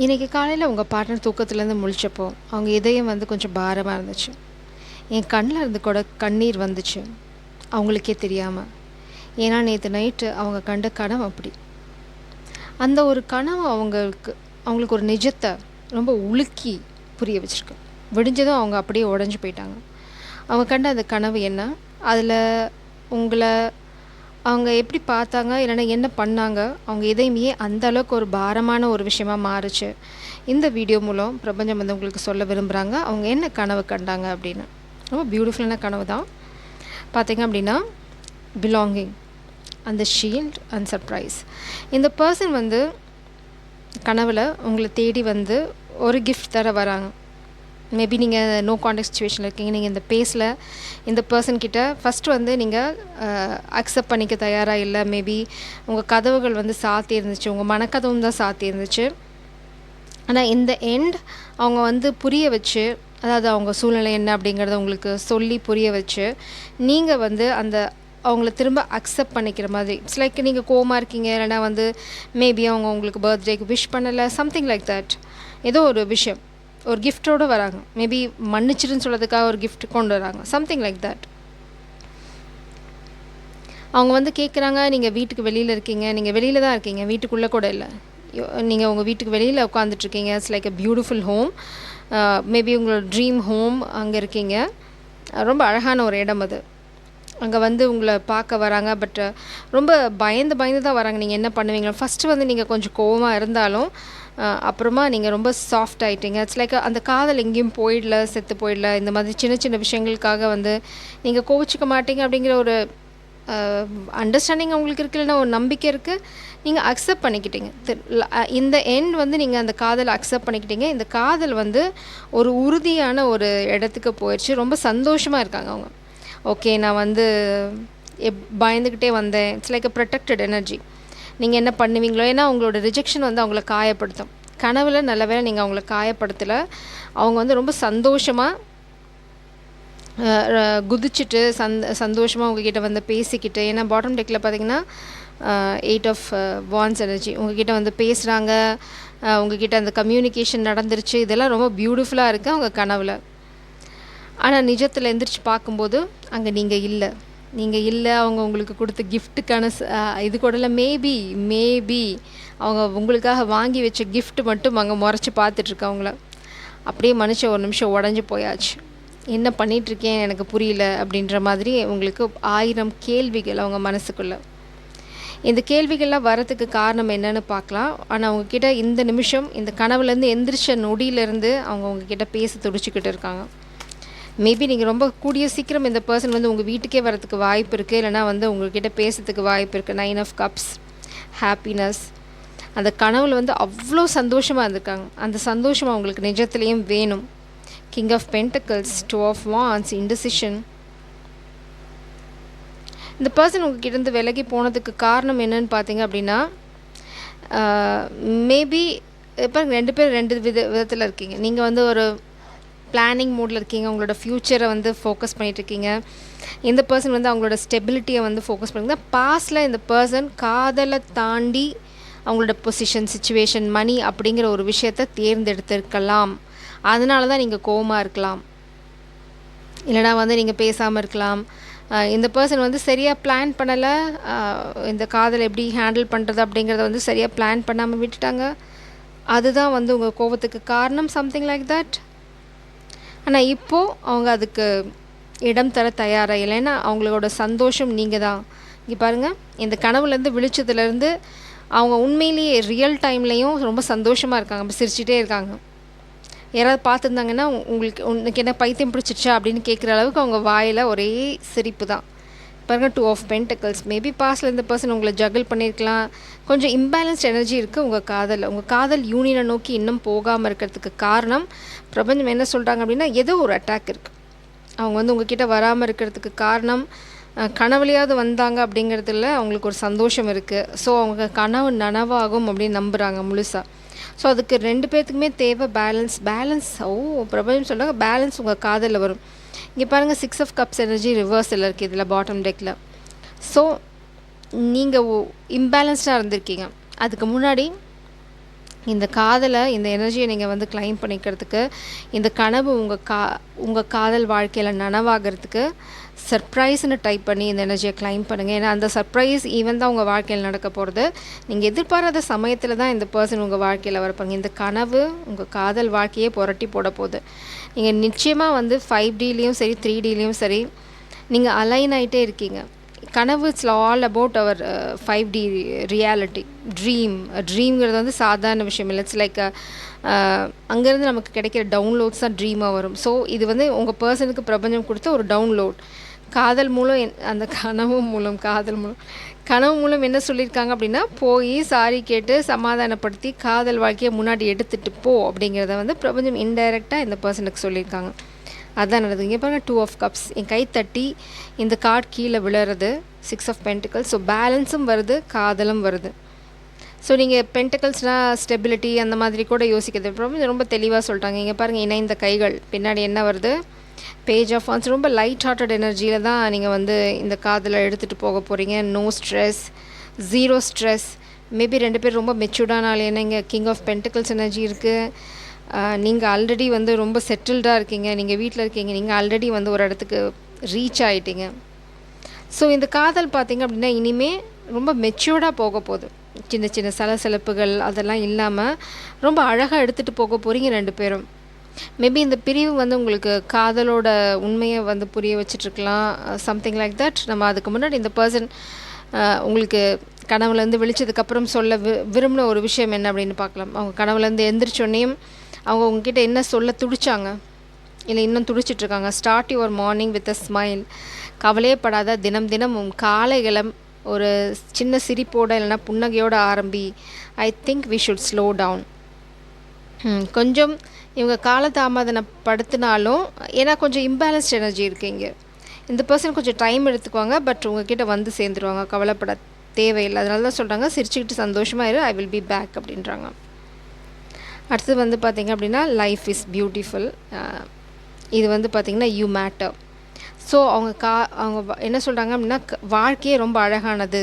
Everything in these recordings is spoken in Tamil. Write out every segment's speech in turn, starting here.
இன்றைக்கி காலையில் உங்கள் பார்ட்னர் தூக்கத்துலேருந்து முழிச்சப்போ அவங்க இதயம் வந்து கொஞ்சம் பாரமாக இருந்துச்சு. என் கண்ணில் இருந்து கூட கண்ணீர் வந்துச்சு அவங்களுக்கே தெரியாமல். ஏன்னா நேற்று நைட்டு அவங்க கண்ட கனவு அப்படி. அந்த ஒரு கனவு அவங்களுக்கு ஒரு நிஜத்தை ரொம்ப உலுக்கி புரிய வச்சுருக்கு. விடிஞ்சதும் அவங்க அப்படியே உடஞ்சி போயிட்டாங்க. அவங்க கண்ட அந்த கனவு என்ன, அதில் உங்களை அவங்க எப்படி பார்த்தாங்க, இல்லைன்னா என்ன பண்ணாங்க, அவங்க இதயமே அந்த அளவுக்கு ஒரு பாரமான ஒரு விஷயமா மாறுச்சு. இந்த வீடியோ மூலம் பிரபஞ்சம் வந்து உங்களுக்கு சொல்ல விரும்புகிறாங்க அவங்க என்ன கனவு கண்டாங்க அப்படின்னு. ரொம்ப பியூட்டிஃபுல்லான கனவு தான். பார்த்தீங்க அப்படின்னா பிலாங்கிங், அந்த ஷீல்ட் அண்ட் சர்ப்ரைஸ். இந்த பர்சன் வந்து கனவில் உங்களை தேடி வந்து ஒரு கிஃப்ட் தர வராங்க. மேபி நீங்கள் நோ கான்டாக்ட் சுச்சுவேஷனில் இருக்கீங்க. நீங்கள் இந்த பேஸில் இந்த பர்சன்கிட்ட ஃபஸ்ட்டு வந்து நீங்கள் அக்செப்ட் பண்ணிக்க தயாராக இல்லை. மேபி உங்கள் கதவுகள் வந்து சாத்தி இருந்துச்சு, உங்கள் மனக்கதவும் தான் சாத்தி இருந்துச்சு. ஆனால் இந்த எண்ட் அவங்க வந்து புரிய வச்சு, அதாவது அவங்க சூழ்நிலை என்ன அப்படிங்கிறத உங்களுக்கு சொல்லி புரிய வச்சு, நீங்கள் வந்து அவங்கள திரும்ப அக்செப்ட் பண்ணிக்கிற மாதிரி. இட்ஸ் லைக் நீங்கள் கோவமாக இருக்கீங்க, இல்லைனா வந்து மேபி அவங்க உங்களுக்கு பர்த்டேக்கு விஷ் பண்ணலை, சம்திங் லைக் தட். ஏதோ ஒரு விஷயம் ஒரு கிஃப்டோடு வராங்க. மேபி மன்னிச்சிருன்னு சொல்கிறதுக்காக ஒரு கிஃப்ட் கொண்டு வராங்க, சம்திங் லைக் தட். அவங்க வந்து கேட்குறாங்க, நீங்கள் வீட்டுக்கு வெளியில் இருக்கீங்க, நீங்கள் வெளியில் தான் இருக்கீங்க, வீட்டுக்குள்ளே கூட இல்லை, நீங்கள் உங்கள் வீட்டுக்கு வெளியில் உட்காந்துட்ருக்கீங்க. It's like a beautiful home. Maybe உங்களோட ட்ரீம் ஹோம் அங்கே இருக்கீங்க. ரொம்ப அழகான ஒரு இடம் அது. அங்கே வந்து உங்களை பார்க்க வராங்க. பட் ரொம்ப பயந்து தான் வராங்க. நீங்கள் என்ன பண்ணுவீங்க, ஃபஸ்ட்டு வந்து நீங்கள் கொஞ்சம் கோவமாக இருந்தாலும் அப்புறமா நீங்கள் ரொம்ப சாஃப்ட் ஆகிட்டீங்க. இட்ஸ் லைக் அந்த காதல் எங்கேயும் போயிடல, செத்து போயிடல. இந்த மாதிரி சின்ன சின்ன விஷயங்களுக்காக வந்து நீங்கள் கோவிச்சிக்க மாட்டீங்க அப்படிங்கிற ஒரு அண்டர்ஸ்டாண்டிங் அவங்களுக்கு இருக்குது, இல்லைன்னா ஒரு நம்பிக்கை இருக்குது. நீங்கள் அக்செப்ட் பண்ணிக்கிட்டீங்க. இந்த எண்ட் வந்து நீங்கள் அந்த காதலை அக்செப்ட் பண்ணிக்கிட்டீங்க. இந்த காதல் வந்து ஒரு உறுதியான ஒரு இடத்துக்கு போயிடுச்சு. ரொம்ப சந்தோஷமாக இருக்காங்க அவங்க. ஓகே, நான் வந்து பயந்துக்கிட்டே வந்தேன். It's like a protected energy. நீங்கள் என்ன பண்ணுவீங்களோ, ஏன்னா அவங்களோட ரிஜெக்ஷன் வந்து அவங்கள காயப்படுத்தும். கனவில் நல்ல வேளை நீங்கள் அவங்கள காயப்படுத்தலை. அவங்க வந்து ரொம்ப சந்தோஷமாக குதிச்சுட்டு சந்தோஷமாக உங்ககிட்ட வந்து பேசிக்கிட்டு, ஏன்னா பாட்டம் டெக்கில் பார்த்தீங்கன்னா 8 ஆஃப் வான்ஸ் எனர்ஜி உங்ககிட்ட வந்து பேசுகிறாங்க. உங்ககிட்ட அந்த கம்யூனிகேஷன் நடந்துருச்சு. இதெல்லாம் ரொம்ப பியூட்டிஃபுல்லாக இருக்குது அவங்க கனவில். ஆனால் நிஜத்தில் எந்திரிச்சு பார்க்கும்போது அங்கே நீங்கள் இல்லை. அவங்க உங்களுக்கு கொடுத்த கிஃப்ட்டுக்கான இது கூட இல்லை. மேபி அவங்க உங்களுக்காக வாங்கி வச்ச கிஃப்ட் மட்டும் அங்கே முறைச்சி பார்த்துட்ருக்கு அவங்கள. அப்படியே மனுஷன் ஒரு நிமிஷம் உடஞ்சி போயாச்சு. என்ன பண்ணிகிட்ருக்கேன் எனக்கு புரியல அப்படின்ற மாதிரி உங்களுக்கு 1000 கேள்விகள் அவங்க மனசுக்குள்ளே. இந்த கேள்விகள்லாம் வரத்துக்கு காரணம் என்னன்னு பார்க்கலாம். ஆனால் அவங்கக்கிட்ட இந்த நிமிஷம், இந்த கனவுலேருந்து எந்திரிச்ச நொடியிலேருந்து அவங்க உங்ககிட்ட பேச துடிச்சிக்கிட்டு இருக்காங்க. மேபி நீங்கள் ரொம்ப கூடிய சீக்கிரம் இந்த பர்சன் வந்து உங்கள் வீட்டுக்கே வரத்துக்கு வாய்ப்பு இருக்குது, இல்லைனா வந்து உங்கள்கிட்ட பேசுறதுக்கு வாய்ப்பு இருக்குது. 9 ஆஃப் கப்ஸ், ஹாப்பினஸ். அந்த கனவில் வந்து அவ்வளோ சந்தோஷமாக இருந்திருக்காங்க. அந்த சந்தோஷம் அவங்களுக்கு நிஜத்துலேயும் வேணும். King of pentacles, 2 of wands, indecision. இந்த பர்சன் உங்ககிட்ட விலகி போனதுக்கு காரணம் என்னன்னு பார்த்தீங்க அப்படின்னா, மேபி இப்போ 2 பேர் 2 விதத்தில் இருக்கீங்க. நீங்கள் வந்து ஒரு பிளானிங் மூடில் இருக்கீங்க, உங்களோட ஃப்யூச்சரை வந்து ஃபோக்கஸ் பண்ணிகிட்ருக்கீங்க. இந்த பர்சன் வந்து அவங்களோட ஸ்டெபிலிட்டியை வந்து ஃபோக்கஸ் பண்ணிங்க. பாஸ்டில் இந்த பர்சன் காதலை தாண்டி அவங்களோட பொசிஷன், சிச்சுவேஷன், மணி அப்படிங்கிற ஒரு விஷயத்தை தேர்ந்தெடுத்திருக்கலாம். அதனால தான் நீங்கள் கோவமாக இருக்கலாம், இல்லைனா வந்து நீங்கள் பேசாமல் இருக்கலாம். இந்த பர்சன் வந்து சரியாக பிளான் பண்ணலை. இந்த காதலை எப்படி ஹேண்டில் பண்ணுறது அப்படிங்கிறத வந்து சரியாக பிளான் பண்ணாமல் விட்டுட்டாங்க. அதுதான் வந்து உங்கள் கோபத்துக்கு காரணம், சம்திங் லைக் தட். ஆனால் இப்போது அவங்க அதுக்கு இடம் தர தயாராக இல்லைன்னா அவங்களோட சந்தோஷம் நீங்கள் தான். இங்கே பாருங்கள், இந்த கனவுலேருந்து விழிச்சதுலேருந்து அவங்க உண்மையிலேயே ரியல் டைம்லேயும் ரொம்ப சந்தோஷமாக இருக்காங்க, சிரிச்சிட்டே இருக்காங்க. யாராவது பார்த்துருந்தாங்கன்னா உனக்கு என்ன பைத்தியம் பிடிச்சிருச்சா அப்படின்னு கேட்குற அளவுக்கு அவங்க வாயில் ஒரே சிரிப்பு தான். பாருங்கள், 2 ஆஃப் பென்டக்கிள்ஸ். மேபி பாஸ்டில் இந்த பர்சன் உங்களை ஜகிள் பண்ணியிருக்கலாம். கொஞ்சம் இம்பேலன்ஸ்ட் எனர்ஜி இருக்குது உங்கள் காதல் யூனியனை நோக்கி இன்னும் போகாமல் இருக்கிறதுக்கு காரணம் பிரபஞ்சம் என்ன சொல்கிறாங்க அப்படின்னா, ஏதோ ஒரு அட்டாக் இருக்குது. அவங்க வந்து உங்ககிட்ட வராமல் இருக்கிறதுக்கு காரணம் கனவுலையாவது வந்தாங்க அப்படிங்கிறதுல அவங்களுக்கு ஒரு சந்தோஷம் இருக்குது. ஸோ அவங்க கனவு நனவாகும் அப்படின்னு நம்புகிறாங்க முழுசாக. ஸோ அதுக்கு 2 பேர்த்துக்குமே தேவை பேலன்ஸ். பிரபஞ்சம் சொல்கிறாங்க பேலன்ஸ் உங்கள் காதலில் வரும். இங்கே பாருங்கள், 6 ஆஃப் கப்ஸ் எனர்ஜி ரிவர்ஸில் இருக்குது இதில் பாட்டம் டெக்கில். ஸோ நீங்கள் இம்பேலன்ஸ்டாக இருந்திருக்கீங்க. அதுக்கு முன்னாடி இந்த காதலை, இந்த எனர்ஜியை நீங்கள் வந்து கிளைம் பண்ணிக்கிறதுக்கு, இந்த கனவு உங்கள் காதல் வாழ்க்கையில் நனவாகிறதுக்கு சர்ப்ரைஸ்னு டைப் பண்ணி இந்த எனர்ஜியை கிளைம் பண்ணுங்கள். ஏன்னா அந்த சர்ப்ரைஸ் ஈவன் தான் உங்கள் வாழ்க்கையில் நடக்க போகிறது. நீங்கள் எதிர்பாராத சமயத்தில் தான் இந்த பர்சன் உங்கள் வாழ்க்கையில் வரப்பாங்க. இந்த கனவு உங்கள் காதல் வாழ்க்கையே புரட்டி போட போகுது. நீங்கள் நிச்சயமாக வந்து 5Dலேயும் சரி 3Dலேயும் சரி நீங்கள் அலைன் ஆகிட்டே இருக்கீங்க. கனவு it's all about our 5D reality. ட்ரீம்ங்கிறது வந்து சாதாரண விஷயம் இல்லை. இட்ஸ் லைக் அங்கேருந்து நமக்கு கிடைக்கிற டவுன்லோட்ஸ் தான் ட்ரீமாக வரும். ஸோ இது வந்து உங்கள் பர்சனுக்கு பிரபஞ்சம் கொடுத்த ஒரு டவுன்லோட். காதல் மூலம் அந்த கனவு மூலம் என்ன சொல்லியிருக்காங்க அப்படின்னா, போய் சாரி கேட்டு சமாதானப்படுத்தி காதல் வாழ்க்கையை முன்னாடி எடுத்துகிட்டு போ அப்படிங்கிறத வந்து பிரபஞ்சம் இன்டைரக்டாக இந்த பர்சனுக்கு சொல்லியிருக்காங்க. அதுதான் நடக்குது. இங்கே பாருங்கள் 2 of Cups. என் கை தட்டி இந்த கார்டு கீழே விழுறது 6 of Pentacles. ஸோ பேலன்ஸும் வருது, காதலும் வருது. ஸோ நீங்கள் பென்டக்கல்ஸ்னால் ஸ்டெபிலிட்டி அந்த மாதிரி கூட யோசிக்கிறது ரொம்ப தெளிவாக சொல்லிட்டாங்க. இங்கே பாருங்கள், இணைந்த கைகள். பின்னாடி என்ன வருது? Page of wands. ரொம்ப லைட் ஹார்ட்டட் எனர்ஜியில் தான் நீங்கள் வந்து இந்த காதலை எடுத்துகிட்டு போக போகிறீங்க. No stress, 0 stress. மேபி 2 பேர் ரொம்ப மெச்சூர்டானால, ஏன்னா இங்கே கிங் ஆஃப் பென்டக்கல்ஸ் எனர்ஜி இருக்குது. நீங்கள் ஆல்ரெடி வந்து ரொம்ப செட்டில்டாக இருக்கீங்க, நீங்கள் வீட்டில் இருக்கீங்க, நீங்கள் ஆல்ரெடி வந்து ஒரு இடத்துக்கு ரீச் ஆகிட்டீங்க. ஸோ இந்த காதல் பார்த்திங்க அப்படின்னா இனிமேல் ரொம்ப மெச்சூர்டாக போக போகுது. சின்ன சின்ன சலசலப்புகள் அதெல்லாம் இல்லாமல் ரொம்ப அழகாக எடுத்துகிட்டு போக போகிறீங்க 2 பேரும். மேபி இந்த பிரிவு வந்து உங்களுக்கு காதலோட உண்மையை வந்து புரிய வச்சிட்ருக்கலாம், சம்திங் லைக் தட். நம்ம அதுக்கு முன்னாடி இந்த பர்சன் உங்களுக்கு கனவுலேருந்து விழிச்சதுக்கப்புறம் சொல்ல விரும்பின ஒரு விஷயம் என்ன அப்படின்னு பார்க்கலாம். அவங்க கனவுலேருந்து எந்திரிச்சோன்னையும் அவங்க உங்ககிட்ட என்ன சொல்ல துடிச்சாங்க, இல்லை இன்னும் துடிச்சிட்ருக்காங்க. Start your morning with a smile. கவலையப்படாத, தினம் தினம் காலைகளை ஒரு சின்ன சிரிப்போட இல்லைனா புன்னகையோடு ஆரம்பி. I think we should slow down. கொஞ்சம் இவங்க காலதாமதப்படுத்தினாலும், ஏன்னா கொஞ்சம் இம்பேலன்ஸ்ட் எனர்ஜி இருக்குங்க. இந்த பர்சன் கொஞ்சம் டைம் எடுத்துக்குவாங்க, பட் உங்ககிட்ட வந்து சேர்ந்துருவாங்க. கவலைப்பட தேவையில்லை. அதனால தான் சொல்கிறாங்க, சிரிச்சுக்கிட்டு சந்தோஷமாக இரு, ஐ வில் பி பேக் அப்படின்றாங்க. அடுத்தது வந்து பார்த்திங்க அப்படின்னா, லைஃப் இஸ் பியூட்டிஃபுல். இது வந்து பார்த்திங்கன்னா யூ மேட்டர். ஸோ அவங்க என்ன சொல்கிறாங்க அப்படின்னா, வாழ்க்கையே ரொம்ப அழகானது.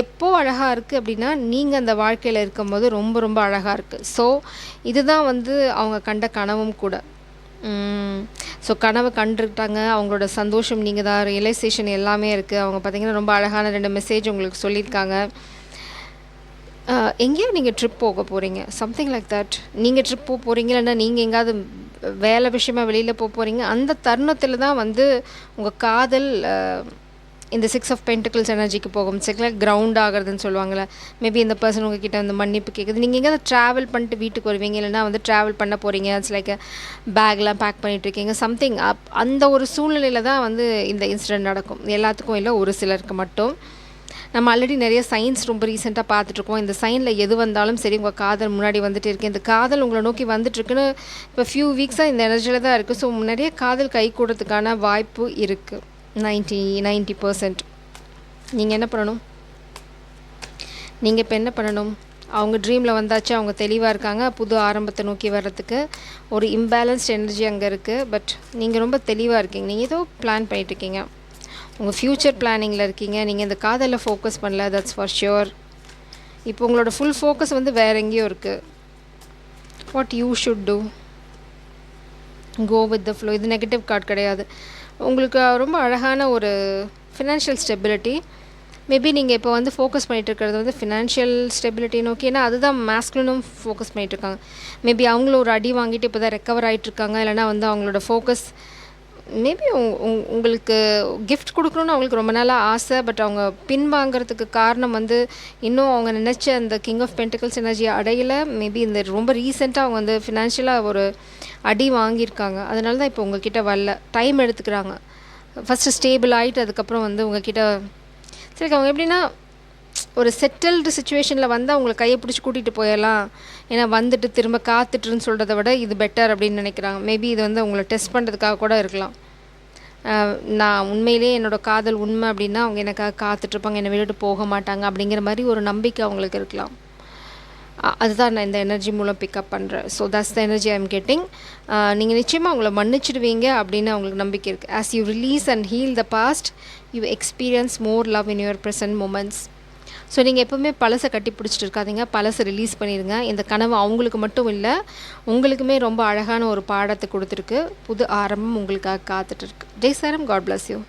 எப்போ அழகாக இருக்குது அப்படின்னா, நீங்கள் அந்த வாழ்க்கையில் இருக்கும்போது ரொம்ப ரொம்ப அழகாக இருக்குது. ஸோ இதுதான் வந்து அவங்க கண்ட கனவும் கூட. ஸோ கனவு கண்டுட்டாங்க, அவங்களோட சந்தோஷம் நீங்கள் தான், ரியலைசேஷன் எல்லாமே இருக்குது. அவங்க பார்த்திங்கன்னா ரொம்ப அழகான 2 மெசேஜ் உங்களுக்கு சொல்லியிருக்காங்க. எங்கேயோ நீங்கள் ட்ரிப் போக போகிறீங்க, சம்திங் லைக் தட். நீங்கள் ட்ரிப் போக போகிறீங்க, இல்லைன்னா நீங்கள் எங்கேயாவது வேலை விஷயமாக வெளியில் போக போகிறீங்க. அந்த தருணத்தில் தான் வந்து உங்கள் காதல் இந்த 6 of Pentacles எனர்ஜிக்கு போகும். செக்லாக கிரவுண்ட் ஆகிறதுன்னு சொல்லுவாங்கள்ல. மேபி இந்த பர்சன் உங்ககிட்ட வந்து மன்னிப்பு கேட்குது. நீங்கள் எங்கேயாவது ட்ராவல் பண்ணிட்டு வீட்டுக்கு வருவீங்க, இல்லைனா வந்து ட்ராவல் பண்ண போகிறீங்க. இட்ஸ் லைக் பேக்லாம் பேக் பண்ணிகிட்ருக்கீங்க, சம்திங் அந்த ஒரு சூழ்நிலையில் தான் வந்து இந்த இன்சிடென்ட் நடக்கும். எல்லாத்துக்கும் இல்லை, ஒரு சிலருக்கு மட்டும். நம்ம ஆல்ரெடி நிறைய சைன்ஸ் ரொம்ப ரீசெண்டாக பார்த்துட்ருக்கோம். இந்த சைனில் எது வந்தாலும் சரி, உங்கள் காதல் முன்னாடி வந்துட்டு இருக்கு. இந்த காதல் உங்களை நோக்கி வந்துட்டுருக்குன்னு இப்போ ஃபியூ வீக்ஸாக இந்த எனர்ஜியில் தான் இருக்குது. ஸோ நிறைய காதல் கை கூடத்துக்கான வாய்ப்பு இருக்குது. 90%. நீங்கள் என்ன பண்ணணும்? நீங்கள் இப்போ என்ன பண்ணணும்? அவங்க ட்ரீமில் வந்தாச்சு, அவங்க தெளிவாக இருக்காங்க, புது ஆரம்பத்தை நோக்கி வர்றதுக்கு. ஒரு இம்பேலன்ஸ்ட் எனர்ஜி அங்கே இருக்குது, பட் நீங்கள் ரொம்ப தெளிவாக இருக்கீங்க. நீங்கள் ஏதோ பிளான் பண்ணிகிட்ருக்கீங்க, உங்கள் ஃப்யூச்சர் பிளானிங்கில் இருக்கீங்க. நீங்கள் இந்த காதலில் ஃபோக்கஸ் பண்ணல, தட்ஸ் ஃபார் ஷுர். இப்போ உங்களோட ஃபுல் ஃபோக்கஸ் வந்து வேறு எங்கேயோ இருக்குது. What you should do? Go with the flow. இது நெகட்டிவ் கார்டு கிடையாது. உங்களுக்கு ரொம்ப அழகான ஒரு ஃபினான்ஷியல் ஸ்டெபிலிட்டி. மேபி நீங்கள் இப்போ வந்து ஃபோக்கஸ் பண்ணிகிட்டு இருக்கிறது வந்து ஃபினான்ஷியல் ஸ்டெபிலிட்டி நோக்கி. ஏன்னா அதுதான் மேஸ்குலினும் ஃபோக்கஸ் பண்ணிகிட்ருக்காங்க. மேபி அவங்கள ஒரு அடி வாங்கிட்டு இப்போ தான் ரெக்கவர் ஆகிட்ருக்காங்க. இல்லைனா வந்து அவங்களோட ஃபோக்கஸ் மேபி உங்களுக்கு கிஃப்ட் கொடுக்கணுன்னு அவங்களுக்கு ரொம்ப நாளாக ஆசை, பட் அவங்க பின்வாங்கிறதுக்கு காரணம் வந்து இன்னும் அவங்க நினச்ச அந்த கிங் ஆஃப் பென்டிகல்ஸ் எனர்ஜி அடையில். மேபி இந்த ரொம்ப ரீசெண்டாக அவங்க வந்து ஃபினான்ஷியலாக ஒரு அடி வாங்கியிருக்காங்க. அதனால தான் இப்போ உங்ககிட்ட வரல, டைம் எடுத்துக்கிறாங்க. ஃபஸ்ட்டு ஸ்டேபிள் ஆகிட்டு அதுக்கப்புறம் வந்து உங்ககிட்ட சரி. அவங்க எப்படின்னா ஒரு செட்டில்டு சுச்சுவேஷனில் வந்து அவங்களை கையை பிடிச்சி கூட்டிகிட்டு போயிடலாம், ஏன்னா வந்துட்டு திரும்ப காத்துட்டுருன்னு சொல்கிறத விட இது பெட்டர் அப்படின்னு நினைக்கிறாங்க. மேபி இது வந்து உங்களை டெஸ்ட் பண்ணுறதுக்காக கூட இருக்கலாம். நான் உண்மையிலேயே என்னோடய காதல் உண்மை அப்படின்னா அவங்க எனக்காக காத்துட்ருப்பாங்க, என்னை விட்டுட்டு போக மாட்டாங்க அப்படிங்கிற மாதிரி ஒரு நம்பிக்கை அவங்களுக்கு இருக்கலாம். அதுதான் நான் இந்த எனர்ஜி மூலம் பிக்கப் பண்ணுறேன். So that's the energy I am getting. நீங்கள் நிச்சயமாக அவங்கள மன்னிச்சிடுவீங்க அப்படின்னு அவங்களுக்கு நம்பிக்கை இருக்குது. As you release and heal the past, you experience more love in your present moments. So நீங்கள் எப்போவுமே பழசை கட்டி பிடிச்சிட்டு இருக்காதீங்க, பழசை ரிலீஸ் பண்ணிடுங்க. இந்த கனவு அவங்களுக்கு மட்டும் இல்லை, உங்களுக்குமே ரொம்ப அழகான ஒரு பாடத்தை கொடுத்துருக்கு. புது ஆரம்பம் உங்களுக்காக காத்துட்ருக்கு. ஜெய் சாரம், காட் பிளஸ் யூ.